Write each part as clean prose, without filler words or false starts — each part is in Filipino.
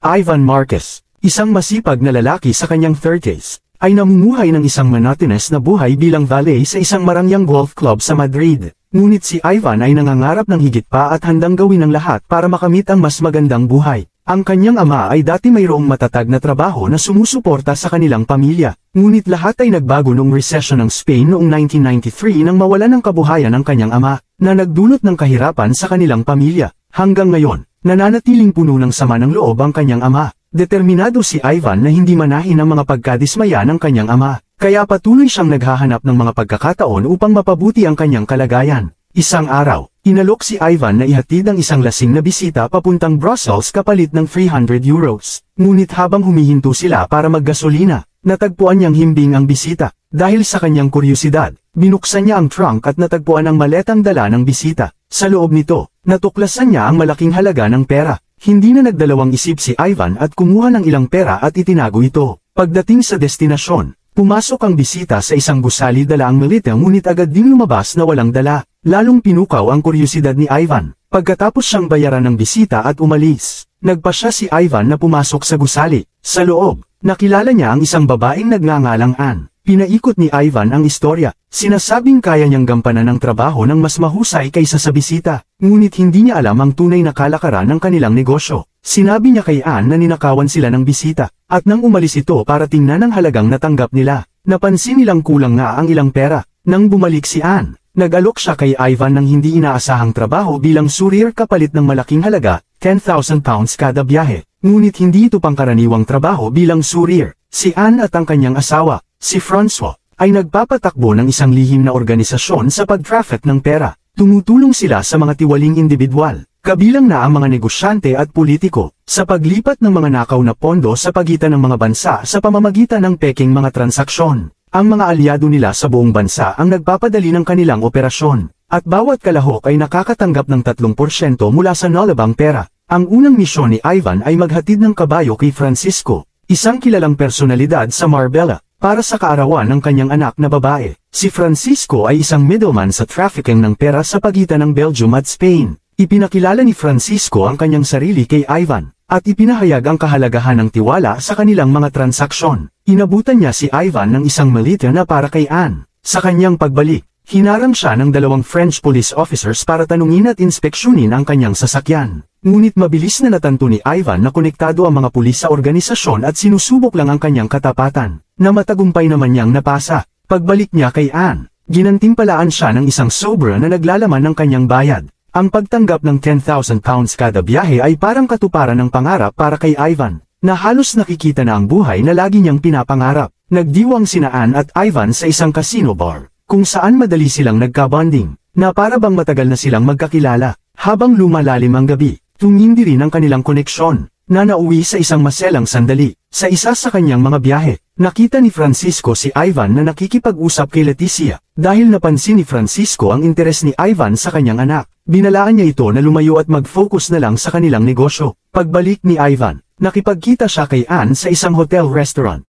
Ivan Marquez, isang masipag na lalaki sa kanyang 30s, ay namumuhay ng isang monotonous na buhay bilang valet sa isang marangyang golf club sa Madrid. Ngunit si Ivan ay nangangarap ng higit pa at handang gawin ang lahat para makamit ang mas magandang buhay. Ang kanyang ama ay dati mayroong matatag na trabaho na sumusuporta sa kanilang pamilya. Ngunit lahat ay nagbago noong recession ng Spain noong 1993 nang mawalan ng kabuhayan ang kanyang ama, na nagdulot ng kahirapan sa kanilang pamilya. Hanggang ngayon, nananatiling puno ng sama ng loob ang kanyang ama. Determinado si Ivan na hindi manahin ang mga pagkadismaya ng kanyang ama, kaya patuloy siyang naghahanap ng mga pagkakataon upang mapabuti ang kanyang kalagayan. Isang araw, inalok si Ivan na ihatid ang isang lasing na bisita papuntang Brussels kapalit ng €300. Ngunit habang humihinto sila para maggasolina, natagpuan niyang himbing ang bisita. Dahil sa kanyang kuryosidad, binuksan niya ang trunk at natagpuan ang maletang dala ng bisita. Sa loob nito, natuklasan niya ang malaking halaga ng pera. Hindi na nagdalawang isip si Ivan at kumuha ng ilang pera at itinago ito. Pagdating sa destinasyon, pumasok ang bisita sa isang gusali dala ang maleta ngunit agad ding lumabas na walang dala. Lalong pinukaw ang kuryosidad ni Ivan. Pagkatapos siyang bayaran ng bisita at umalis, nagpasya si Ivan na pumasok sa gusali. Sa loob, nakilala niya ang isang babaeng nagngangalang Ann. Pinaikot ni Ivan ang istorya. Sinasabing kaya niyang gampanan ang trabaho ng mas mahusay kaysa sa bisita. Ngunit hindi niya alam ang tunay na kalakaran ng kanilang negosyo. Sinabi niya kay Ann na ninakawan sila ng bisita. At nang umalis ito para tingnan ang halagang natanggap nila, napansin nilang kulang nga ang ilang pera. Nang bumalik si Ann, nag-alok siya kay Ivan ng hindi inaasahang trabaho bilang surir kapalit ng malaking halaga, £10,000 kada biyahe. Ngunit hindi ito pangkaraniwang trabaho bilang surir. Si Ann at ang kanyang asawa, si Francois, ay nagpapatakbo ng isang lihim na organisasyon sa pag-traffic ng pera. Tumutulong sila sa mga tiwaling individual, kabilang na ang mga negosyante at politiko, sa paglipat ng mga nakaw na pondo sa pagitan ng mga bansa sa pamamagitan ng peking mga transaksyon. Ang mga aliado nila sa buong bansa ang nagpapadali ng kanilang operasyon, at bawat kalahok ay nakakatanggap ng 3% mula sa nalabang pera. Ang unang misyon ni Ivan ay maghatid ng kabayo kay Francisco, isang kilalang personalidad sa Marbella, para sa kaarawan ng kanyang anak na babae. Si Francisco ay isang middleman sa trafficking ng pera sa pagitan ng Belgium at Spain. Ipinakilala ni Francisco ang kanyang sarili kay Ivan, at ipinahayag ang kahalagahan ng tiwala sa kanilang mga transaksyon. Inabutan niya si Ivan ng isang malita na para kay Ann. Sa kanyang pagbalik, hinarang siya ng 2 French police officers para tanungin at inspeksyonin ang kanyang sasakyan. Ngunit mabilis na natanto ni Ivan na konektado ang mga pulis sa organisasyon at sinusubok lang ang kanyang katapatan, na matagumpay naman niyang napasa. Pagbalik niya kay Ann, ginantimpalaan siya ng isang sobra na naglalaman ng kanyang bayad. Ang pagtanggap ng £10,000 kada biyahe ay parang katuparan ng pangarap para kay Ivan, na halos nakikita na ang buhay na lagi niyang pinapangarap. Nagdiwang sina Ann at Ivan sa isang casino bar, kung saan madali silang nagka-bonding, na para bang matagal na silang magkakilala. Habang lumalalim ang gabi, tumindi rin ang kanilang koneksyon, na nauwi sa isang maselang sandali. Sa isa sa kanyang mga biyahe, nakita ni Francisco si Ivan na nakikipag-usap kay Leticia. Dahil napansin ni Francisco ang interes ni Ivan sa kanyang anak, binalaan niya ito na lumayo at mag-focus na lang sa kanilang negosyo. Pagbalik ni Ivan, nakipagkita siya kay Ann sa isang hotel-restaurant.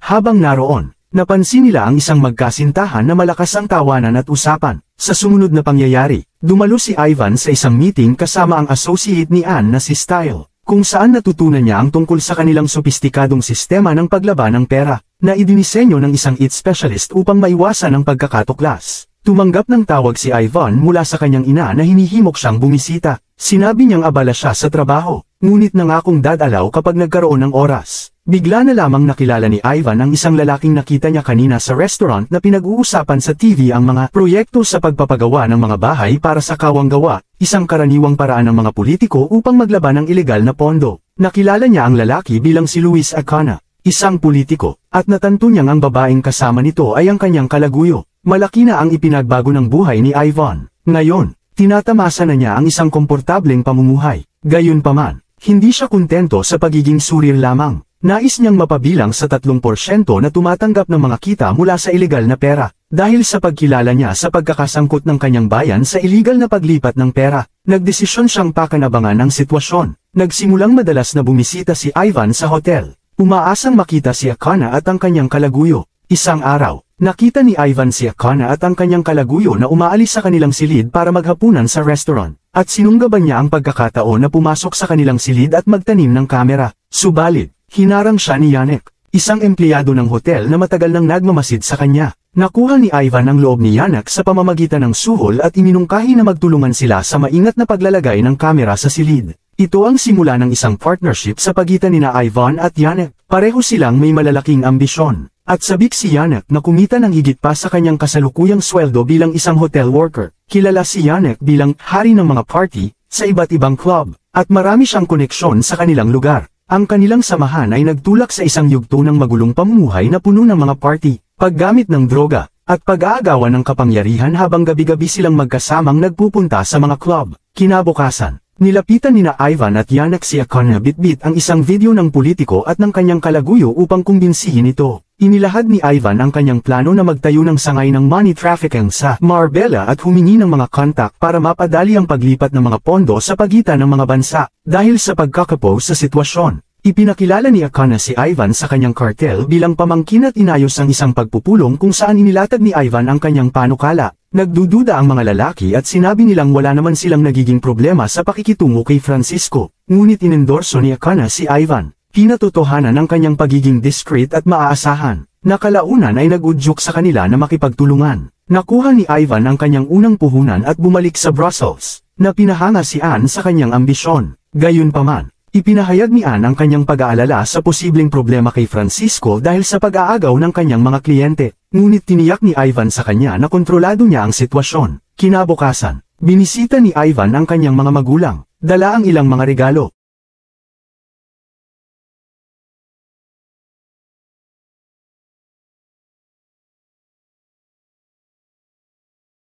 Habang naroon, napansin nila ang isang magkasintahan na malakas ang tawanan at usapan. Sa sumunod na pangyayari, dumalo si Ivan sa isang meeting kasama ang associate ni Ann na si Style, kung saan natutunan niya ang tungkol sa kanilang sopistikadong sistema ng paglaban ng pera, na idinisenyo ng isang IT specialist upang maiwasan ang pagkakatuklas. Tumanggap ng tawag si Ivan mula sa kanyang ina na hinihimok siyang bumisita. Sinabi niyang abala siya sa trabaho, ngunit nangakong dadalaw kapag nagkaroon ng oras. Bigla na lamang nakilala ni Ivan ang isang lalaking nakita niya kanina sa restaurant na pinag-uusapan sa TV ang mga proyekto sa pagpapagawa ng mga bahay para sa kawanggawa, isang karaniwang paraan ng mga politiko upang maglaban ng ilegal na pondo. Nakilala niya ang lalaki bilang si Luis Acana, isang politiko, at natanto niyang ang babaeng kasama nito ay ang kanyang kalaguyo. Malaki na ang ipinagbago ng buhay ni Ivan. Ngayon, tinatamasa na niya ang isang komportableng pamumuhay. Gayunpaman, hindi siya kontento sa pagiging surir lamang. Nais niyang mapabilang sa 3% na tumatanggap ng mga kita mula sa ilegal na pera. Dahil sa pagkilala niya sa pagkakasangkot ng kanyang bayan sa iligal na paglipat ng pera, nagdesisyon siyang pakanabangan ang sitwasyon. Nagsimulang madalas na bumisita si Ivan sa hotel, umaasang makita si Acana at ang kanyang kalaguyo. Isang araw, Nakita ni Ivan si Akana at ang kanyang kalaguyo na umaalis sa kanilang silid para maghapunan sa restaurant, at sinunggaban niya ang pagkakataon na pumasok sa kanilang silid at magtanim ng kamera. Subalit, hinarang siya ni Janek, isang empleyado ng hotel na matagal nang nagmamasid sa kanya. Nakuha ni Ivan ang loob ni Janek sa pamamagitan ng suhol at iminungkahi na magtulungan sila sa maingat na paglalagay ng kamera sa silid. Ito ang simula ng isang partnership sa pagitan nina Ivan at Janek. Pareho silang may malalaking ambisyon. At sabik si Janek na kumita ng higit pa sa kanyang kasalukuyang sweldo bilang isang hotel worker. Kilala si Janek bilang hari ng mga party sa iba't ibang club, at marami siyang koneksyon sa kanilang lugar. Ang kanilang samahan ay nagtulak sa isang yugto ng magulong pamumuhay na puno ng mga party, paggamit ng droga, at pag-aagawan ng kapangyarihan habang gabi-gabi silang magkasamang nagpupunta sa mga club. Kinabukasan, nilapitan nina Ivan at Janek si Akana bitbit ang isang video ng politiko at ng kanyang kalaguyo upang kumbinsihin ito. Inilahad ni Ivan ang kanyang plano na magtayo ng sangay ng money trafficking sa Marbella at humingi ng mga kontak para mapadali ang paglipat ng mga pondo sa pagitan ng mga bansa. Dahil sa pagkakapo sa sitwasyon, ipinakilala ni Akana si Ivan sa kanyang cartel bilang pamangkin at inayos ang isang pagpupulong kung saan inilatag ni Ivan ang kanyang panukala. Nagdududa ang mga lalaki at sinabi nilang wala naman silang nagiging problema sa pakikitungo kay Francisco, ngunit inendorso ni Akana si Ivan. Pinatotohanan ang kanyang pagiging discreet at maaasahan. Nakalaunan ay nag-udyok sa kanila na makipagtulungan. Nakuha ni Ivan ang kanyang unang puhunan at bumalik sa Brussels, na pinahanga si Anne sa kanyang ambisyon. Gayunpaman, ipinahayag ni Anne ang kanyang pag-aalala sa posibleng problema kay Francisco dahil sa pag-aagaw ng kanyang mga kliyente. Ngunit tiniyak ni Ivan sa kanya na kontrolado niya ang sitwasyon. Kinabukasan, binisita ni Ivan ang kanyang mga magulang, dala ang ilang mga regalo.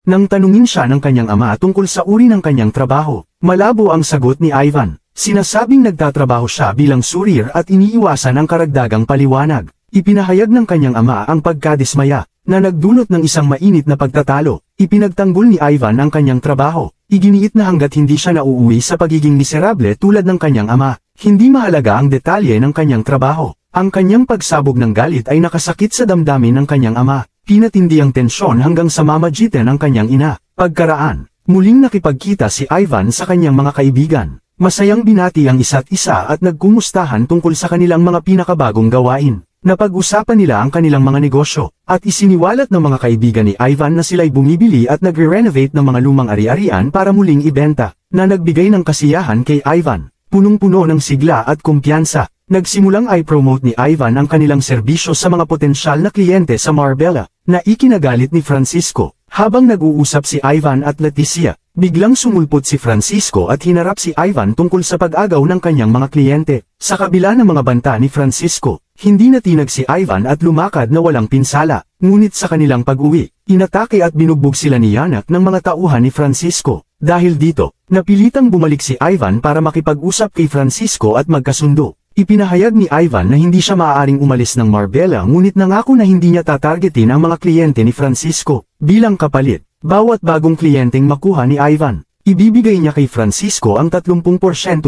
Nang tanungin siya ng kanyang ama tungkol sa uri ng kanyang trabaho, malabo ang sagot ni Ivan. Sinasabing nagtatrabaho siya bilang surir at iniiwasan ang karagdagang paliwanag. Ipinahayag ng kanyang ama ang pagkadismaya, na nagdulot ng isang mainit na pagtatalo. Ipinagtanggol ni Ivan ang kanyang trabaho. Iginiit na hanggat hindi siya nauuwi sa pagiging miserable tulad ng kanyang ama, hindi mahalaga ang detalye ng kanyang trabaho. Ang kanyang pagsabog ng galit ay nakasakit sa damdamin ng kanyang ama. Pinatindi ang tensyon hanggang sa mamagitan ng kanyang ina. Pagkaraan, muling nakipagkita si Ivan sa kanyang mga kaibigan. Masayang binati ang isa't isa at nagkumustahan tungkol sa kanilang mga pinakabagong gawain. Napag-usapan nila ang kanilang mga negosyo, at isiniwalat ng mga kaibigan ni Ivan na sila'y bumibili at nagre-renovate ng mga lumang ari-arian para muling ibenta, na nagbigay ng kasiyahan kay Ivan. Punong-puno ng sigla at kumpiyansa, nagsimulang i-promote ni Ivan ang kanilang serbisyo sa mga potensyal na kliyente sa Marbella, na ikinagalit ni Francisco. Habang nag-uusap si Ivan at Leticia, biglang sumulpot si Francisco at hinarap si Ivan tungkol sa pag-agaw ng kanyang mga kliyente. Sa kabila ng mga banta ni Francisco, hindi natinag si Ivan at lumakad na walang pinsala. Ngunit sa kanilang pag-uwi, inatake at binugbog sila ni Janek ng mga tauhan ni Francisco. Dahil dito, napilitang bumalik si Ivan para makipag-usap kay Francisco at magkasundo. Ipinahayag ni Ivan na hindi siya maaaring umalis ng Marbella ngunit nangako na hindi niya tatargetin ang mga kliyente ni Francisco. Bilang kapalit, bawat bagong kliyenteng makuha ni Ivan, ibibigay niya kay Francisco ang 30%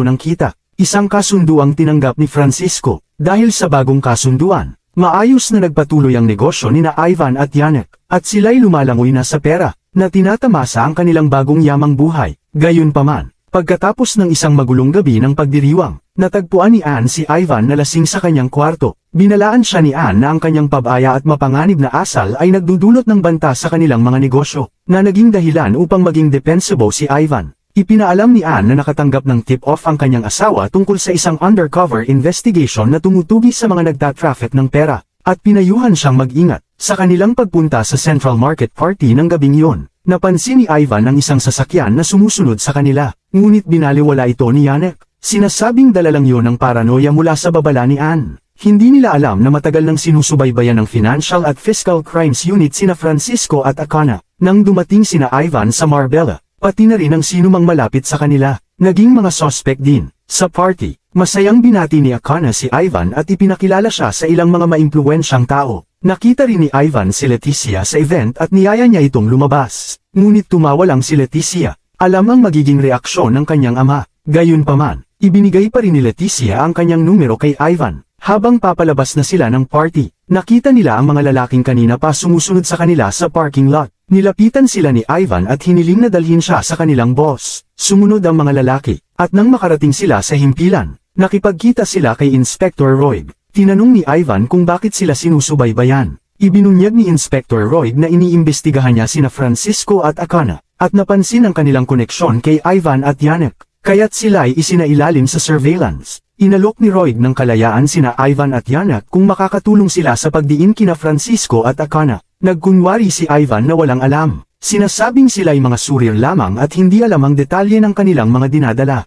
ng kita. Isang kasunduang tinanggap ni Francisco. Dahil sa bagong kasunduan, maayos na nagpatuloy ang negosyo nina Ivan at Janek, at sila'y lumalangoy na sa pera, na tinatamasa ang kanilang bagong yamang buhay. Gayunpaman, pagkatapos ng isang magulong gabi ng pagdiriwang, natagpuan ni Anne si Ivan na lasing sa kanyang kwarto. Binalaan siya ni Anne na ang kanyang pabaya at mapanganib na asal ay nagdudulot ng banta sa kanilang mga negosyo, na naging dahilan upang maging defensible si Ivan. Ipinaalam ni Anne na nakatanggap ng tip-off ang kanyang asawa tungkol sa isang undercover investigation na tumutugi sa mga nagtatraffic ng pera, at pinayuhan siyang mag-ingat. Sa kanilang pagpunta sa Central Market Party ng gabing iyon, napansin ni Ivan ang isang sasakyan na sumusunod sa kanila, ngunit binaliwala ito ni Janek. Sinasabing dala lang yun ng paranoia mula sa babala ni Anne. Hindi nila alam na matagal nang sinusubaybayan ng Financial at Fiscal Crimes Unit sina Francisco at Akana. Nang dumating sina Ivan sa Marbella, pati na rin ang sinumang malapit sa kanila, naging mga suspect din. Sa party, masayang binati ni Akana si Ivan at ipinakilala siya sa ilang mga maimpluwensyang tao. Nakita rin ni Ivan si Leticia sa event at niyaya niya itong lumabas. Ngunit tumawa lang si Leticia. Alam ang magiging reaksyon ng kanyang ama. Gayunpaman, ibinigay pa rin ni Leticia ang kanyang numero kay Ivan. Habang papalabas na sila ng party, nakita nila ang mga lalaking kanina pa sumusunod sa kanila sa parking lot. Nilapitan sila ni Ivan at hiniling na dalhin siya sa kanilang boss. Sumunod ang mga lalaki, at nang makarating sila sa himpilan, nakipagkita sila kay Inspector Roig. Tinanong ni Ivan kung bakit sila sinusubaybayan. Ibinunyag ni Inspector Roig na iniimbestigahan niya sina Francisco at Akana, at napansin ang kanilang koneksyon kay Ivan at Janek, kaya't sila ay isinailalim sa surveillance. Inalok ni Roig ng kalayaan sina Ivan at Janek kung makakatulong sila sa pagdiin kina Francisco at Akana. Nagkunwari si Ivan na walang alam. Sinasabing sila'y mga surir lamang at hindi alam ang detalye ng kanilang mga dinadala.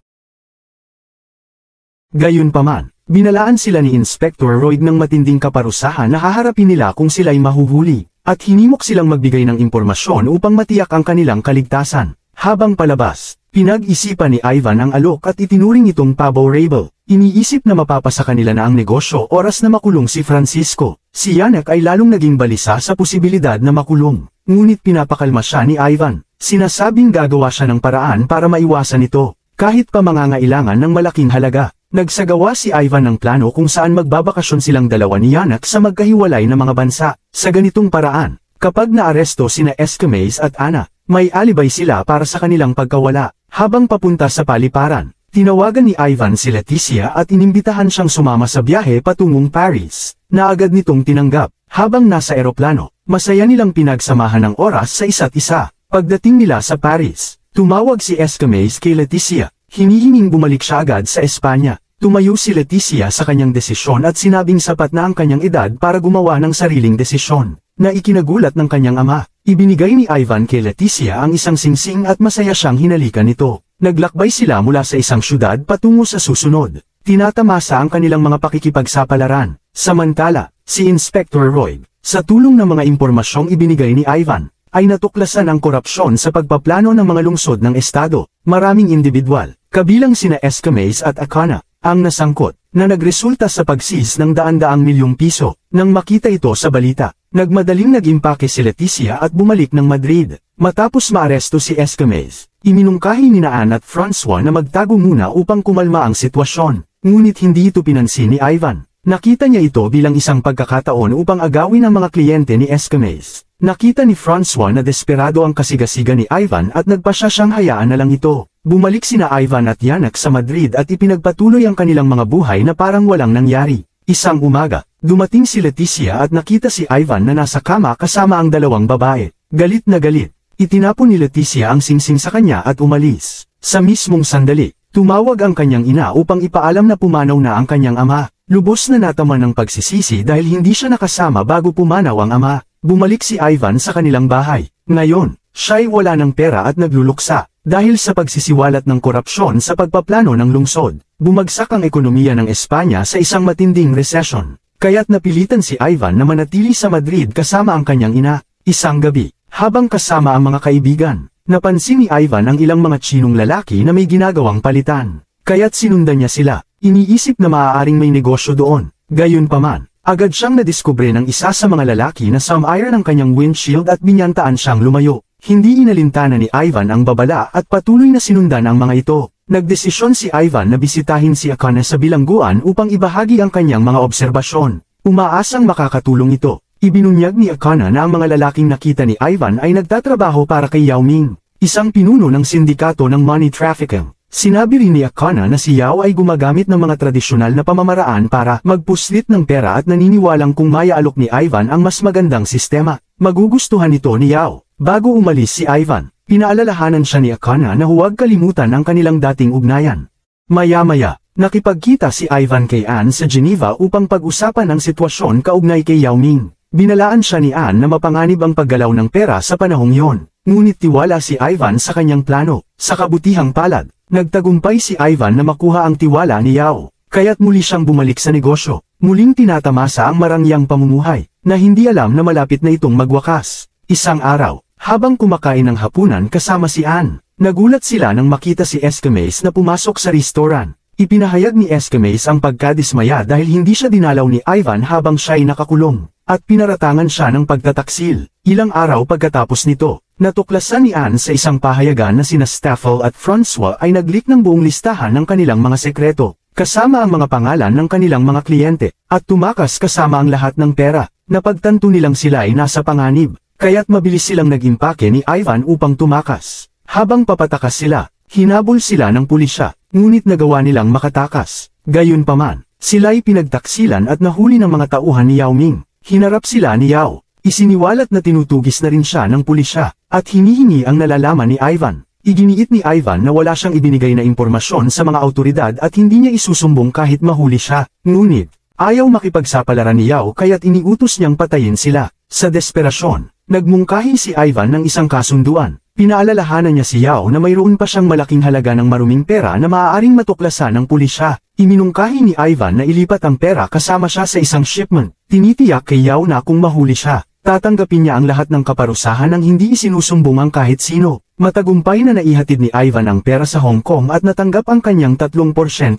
Gayunpaman, binalaan sila ni Inspector Roig ng matinding kaparusahan na haharapin nila kung sila'y mahuhuli, at hinimok silang magbigay ng impormasyon upang matiyak ang kanilang kaligtasan. Habang palabas, pinag-isipan ni Ivan ang alok at itinuring itong favorable. Iniisip na mapapasa kanila na ang negosyo oras na makulong si Francisco. Si Janek ay lalong naging balisa sa posibilidad na makulong. Ngunit pinapakalma siya ni Ivan. Sinasabing gagawa siya ng paraan para maiwasan ito, kahit pa mangangailangan ng malaking halaga. Nagsagawa si Ivan ng plano kung saan magbabakasyon silang dalawa ni Janek sa magkahiwalay na mga bansa. Sa ganitong paraan, kapag naaresto sina Escamez at Ana, may alibay sila para sa kanilang pagkawala. Habang papunta sa paliparan, tinawagan ni Ivan si Leticia at inimbitahan siyang sumama sa biyahe patungong Paris, na agad nitong tinanggap. Habang nasa eroplano, masaya nilang pinagsamahan ng oras sa isa't isa. Pagdating nila sa Paris, tumawag si Escamez kay Leticia, hinihinging bumalik siya agad sa Espanya. Tumayo si Leticia sa kanyang desisyon at sinabing sapat na ang kanyang edad para gumawa ng sariling desisyon, na ikinagulat ng kanyang ama. Ibinigay ni Ivan kay Leticia ang isang singsing at masaya siyang hinalikan nito. Naglakbay sila mula sa isang syudad patungo sa susunod. Tinatamasa ang kanilang mga pakikipagsapalaran. Samantala, si Inspector Roig, sa tulong ng mga impormasyong ibinigay ni Ivan, ay natuklasan ang korupsyon sa pagpaplano ng mga lungsod ng estado. Maraming individual, kabilang sina Escamez at Akana, ang nasangkot, na nagresulta sa pagsis ng daan-daang milyong piso. Nang makita ito sa balita, nagmadaling nag-impake si Leticia at bumalik ng Madrid. Matapos maaresto si Escamez, iminungkahi ni Anne at Francois na magtago muna upang kumalma ang sitwasyon. Ngunit hindi ito pinansin ni Ivan. Nakita niya ito bilang isang pagkakataon upang agawin ang mga kliyente ni Escamez. Nakita ni Francois na desperado ang kasigasiga ni Ivan at nagpasya siyang hayaan na lang ito. Bumalik sina Ivan at Janek sa Madrid at ipinagpatuloy ang kanilang mga buhay na parang walang nangyari. Isang umaga, dumating si Leticia at nakita si Ivan na nasa kama kasama ang dalawang babae. Galit na galit, itinapon ni Leticia ang singsing sa kanya at umalis. Sa mismong sandali, tumawag ang kanyang ina upang ipaalam na pumanaw na ang kanyang ama. Lubos na nataman ng pagsisisi dahil hindi siya nakasama bago pumanaw ang ama. Bumalik si Ivan sa kanilang bahay. Ngayon, siya'y wala ng pera at nagluluksa. Dahil sa pagsisiwalat ng korupsyon sa pagpaplano ng lungsod, bumagsak ang ekonomiya ng Espanya sa isang matinding recession. Kaya't napilitan si Ivan na manatili sa Madrid kasama ang kanyang ina. Isang gabi, habang kasama ang mga kaibigan, napansin ni Ivan ang ilang mga Tsinong lalaki na may ginagawang palitan. Kaya't sinundan niya sila. Iniisip na maaaring may negosyo doon. Gayunpaman, agad siyang nadiskubre ng isa sa mga lalaki na sumire ng kanyang windshield at binyantaan siyang lumayo. Hindi inalintana ni Ivan ang babala at patuloy na sinundan ang mga ito. Nagdesisyon si Ivan na bisitahin si Akana sa bilangguan upang ibahagi ang kanyang mga obserbasyon. Umaasang makakatulong ito. Ibinunyag ni Akana na ang mga lalaking nakita ni Ivan ay nagtatrabaho para kay Yao Ming, isang pinuno ng sindikato ng money trafficking. Sinabi rin ni Akana na si Yao ay gumagamit ng mga tradisyonal na pamamaraan para magpuslit ng pera at naniniwalang kung maya-alok ni Ivan ang mas magandang sistema, magugustuhan ito ni Yao. Bago umalis si Ivan, pinaalalahanan siya ni Akana na huwag kalimutan ang kanilang dating ugnayan. Maya-maya, nakipagkita si Ivan kay Anne sa Geneva upang pag-usapan ang sitwasyon kaugnay kay Yao Ming. Binalaan siya ni Anne na mapanganib ang paggalaw ng pera sa panahong yon. Ngunit tiwala si Ivan sa kanyang plano. Sa kabutihang palad, nagtagumpay si Ivan na makuha ang tiwala ni Yao. Kaya't muli siyang bumalik sa negosyo. Muling tinatamasa ang marangyang pamumuhay, na hindi alam na malapit na itong magwakas. Isang araw, habang kumakain ng hapunan kasama si Anne, nagulat sila nang makita si Escamez na pumasok sa restaurant. Ipinahayag ni Escamez ang pagkadismaya dahil hindi siya dinalaw ni Ivan habang siya'y nakakulong, at pinaratangan siya ng pagtataksil. Ilang araw pagkatapos nito, natuklasan ni Anne sa isang pahayagan na sina Staffel at Francois ay nag-leak ng buong listahan ng kanilang mga sekreto. kasama ang mga pangalan ng kanilang mga kliyente, at tumakas kasama ang lahat ng pera. Napagtanto nilang sila ay nasa panganib, kaya't mabilis silang nag-impake ni Ivan upang tumakas. Habang papatakas sila, hinabol sila ng pulisya, ngunit nagawa nilang makatakas. Gayunpaman, sila'y pinagtaksilan at nahuli ng mga tauhan ni Yao Ming. Hinarap sila ni Yao. Isiniwalat na tinutugis na rin siya ng pulisya, at hinihingi ang nalalaman ni Ivan. Iginiit ni Ivan na wala siyang ibinigay na impormasyon sa mga awtoridad at hindi niya isusumbong kahit mahuli siya. Ngunit, ayaw makipagsapalaran ni Yao kaya't iniutos niyang patayin sila. Sa desperasyon, nagmungkahi si Ivan ng isang kasunduan. Pinaalalahanan niya si Yao na mayroon pa siyang malaking halaga ng maruming pera na maaaring matuklasan ng pulisya. Iminungkahi ni Ivan na ilipat ang pera kasama siya sa isang shipment. Tinitiyak kay Yao na kung mahuli siya, tatanggapin niya ang lahat ng kaparusahan ng hindi isinusumbong ang kahit sino. Matagumpay na naihatid ni Ivan ang pera sa Hong Kong at natanggap ang kanyang 3%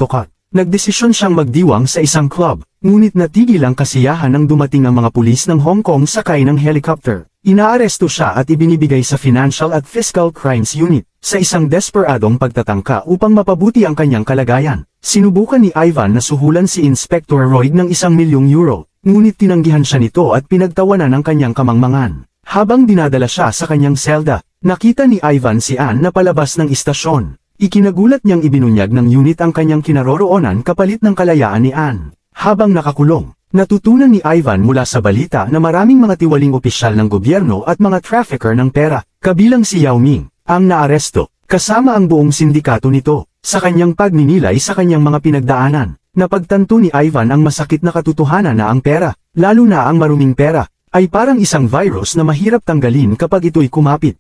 cut. Nagdesisyon siyang magdiwang sa isang club, ngunit natigil ang kasiyahan nang dumating ang mga pulis ng Hong Kong sakay ng helicopter. Inaaresto siya at ibinibigay sa Financial at Fiscal Crimes Unit, sa isang desperadong pagtatangka upang mapabuti ang kanyang kalagayan. Sinubukan ni Ivan na suhulan si Inspector Roy ng €1,000,000, ngunit tinanggihan siya nito at pinagtawanan ang kanyang kamangmangan. Habang dinadala siya sa kanyang selda, nakita ni Ivan si Ann na palabas ng istasyon. Ikinagulat niyang ibinunyag ng unit ang kanyang kinaroroonan kapalit ng kalayaan ni Ann. Habang nakakulong, natutunan ni Ivan mula sa balita na maraming mga tiwaling opisyal ng gobyerno at mga trafficker ng pera, kabilang si Yao Ming, ang naaresto, kasama ang buong sindikato nito. Sa kanyang pagninilay sa kanyang mga pinagdaanan, napagtanto ni Ivan ang masakit na katotohanan na ang pera, lalo na ang maruming pera, ay parang isang virus na mahirap tanggalin kapag ito'y kumapit.